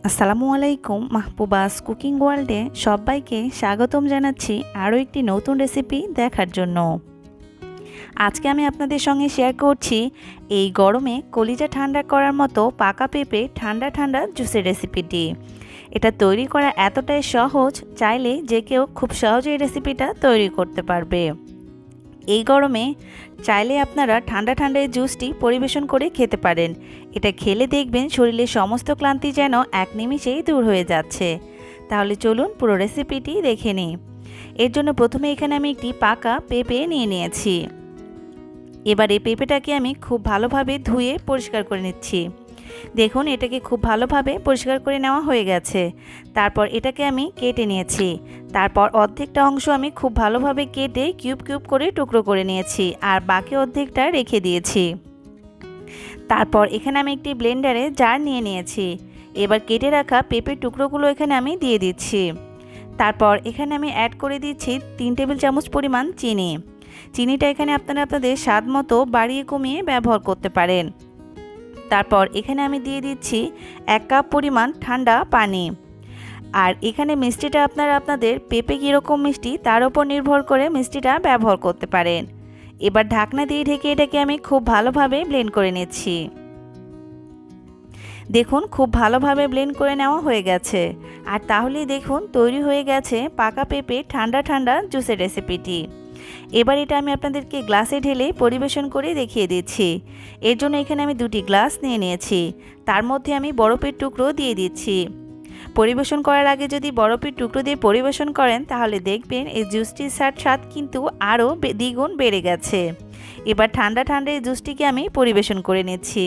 আসসালামু আলাইকুম। মাহবুবাস কুকিং ওয়ার্ল্ডে সবাইকে স্বাগতম জানাচ্ছি আরও একটি নতুন রেসিপি দেখার জন্য। আজকে আমি আপনাদের সঙ্গে শেয়ার করছি এই গরমে কলিজা ঠান্ডা করার মতো পাকা পেঁপে ঠান্ডা ঠান্ডা জুসের রেসিপিটি। এটা তৈরি করা এতটাই সহজ, চাইলে যে কেউ খুব সহজে এই রেসিপিটা তৈরি করতে পারবে। এই গরমে চাইলে আপনারা ঠান্ডা ঠান্ডা এই জুসটি পরিবেশন করে খেতে পারেন। এটা খেলে দেখবেন শরীরের সমস্ত ক্লান্তি যেন এক নিমিষেই দূর হয়ে যাচ্ছে। তাহলে চলুন পুরো রেসিপিটি দেখে নিই। এর জন্য প্রথমে এখানে আমি একটি পাকা পেঁপে নিয়ে নিয়েছি। এবার এই পেঁপেটাকে আমি খুব ভালোভাবে ধুয়ে পরিষ্কার করে নিচ্ছি। দেখুন, এটাকে খুব ভালোভাবে পরিষ্কার করে নেওয়া হয়ে গেছে। তারপর এটাকে আমি কেটে নিয়েছি। তারপর অর্ধেকটা অংশ আমি খুব ভালোভাবে কেটে কিউব কিউব করে টুকরো করে নিয়েছি, আর বাকি অর্ধেকটা রেখে দিয়েছি। তারপর এখানে আমি একটি ব্লেন্ডারে জার নিয়ে নিয়েছি। এবার কেটে রাখা পেঁপের টুকরোগুলো এখানে আমি দিয়ে দিচ্ছি। তারপর এখানে আমি অ্যাড করে দিচ্ছি 3 টেবিল চামচ পরিমাণ চিনি। চিনিটা এখানে আপনারা আপনাদের স্বাদ মতো বাড়িয়ে কমিয়ে ব্যবহার করতে পারেন। তারপর এখানে আমি দিয়ে দিচ্ছি 1 কাপ পরিমাণ ঠান্ডা পানি। আর এখানে মিষ্টিটা আপনারা আপনাদের পেঁপে কীরকম মিষ্টি তার উপর নির্ভর করে মিষ্টিটা ব্যবহার করতে পারেন। এবার ঢাকনা দিয়ে ঢেকে এটাকে আমি খুব ভালোভাবে ব্লেন্ড করে নিচ্ছি। দেখুন, খুব ভালোভাবে ব্লেন্ড করে নেওয়া হয়ে গেছে। আর তাহলেই দেখুন তৈরি হয়ে গেছে পাকা পেঁপে ঠান্ডা ঠান্ডা জুসের রেসিপিটি। এবার এটা আমি আপনাদেরকে গ্লাসে ঢেলে পরিবেশন করে দেখিয়ে দিচ্ছি। এর জন্য এখানে আমি 2টি গ্লাস নিয়ে নিয়েছি। তার মধ্যে আমি বরফের টুকরো দিয়ে দিচ্ছি। পরিবেশন করার আগে যদি বরফের টুকরো দিয়ে পরিবেশন করেন তাহলে দেখবেন এই জুসটির স্বাদ কিন্তু আরও দ্বিগুণ বেড়ে গেছে। এবার ঠান্ডা ঠান্ডা এই জুসটিকে আমি পরিবেশন করে নিচ্ছি।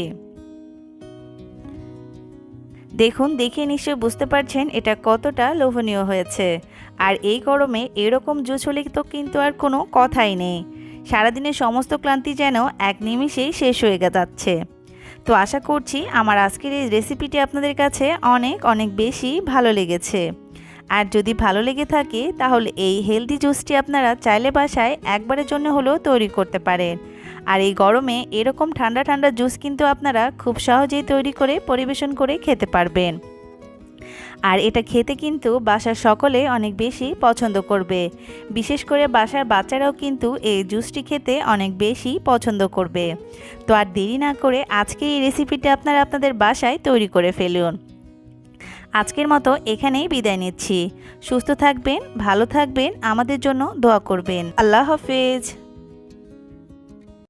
দেখুন, দেখে নিশ্চয়ই বুঝতে পারছেন এটা কতটা লোভনীয় হয়েছে। আর এই গরমে এরকম জুস হলে তো কিন্তু আর কোনো কথাই নেই। সারাদিনের সমস্ত ক্লান্তি যেন এক নিমিষেই শেষ হয়ে যাচ্ছে। তো আশা করছি আমার আজকের এই রেসিপিটি আপনাদের কাছে অনেক অনেক বেশি ভালো লেগেছে। আর যদি ভালো লেগে থাকে তাহলে এই হেলদি জুসটি আপনারা চাইলে বাসায় একবারের জন্য হলেও তৈরি করতে পারেন। আর এই গরমে এরকম ঠান্ডা ঠান্ডা জুস কিন্তু আপনারা খুব সহজেই তৈরি করে পরিবেশন করে খেতে পারবেন। আর এটা খেতে কিন্তু বাসার সকলে অনেক বেশি পছন্দ করবে। বিশেষ করে বাসার বাচ্চারাও কিন্তু এই জুসটি খেতে অনেক বেশি পছন্দ করবে। তো আর দেরি না করে আজকে এই রেসিপিটা আপনারা আপনাদের বাসায় তৈরি করে ফেলুন। আজকের মতো এখানেই বিদায় নিচ্ছি। সুস্থ থাকবেন, ভালো থাকবেন, আমাদের জন্য দোয়া করবেন। আল্লাহ হাফেজ।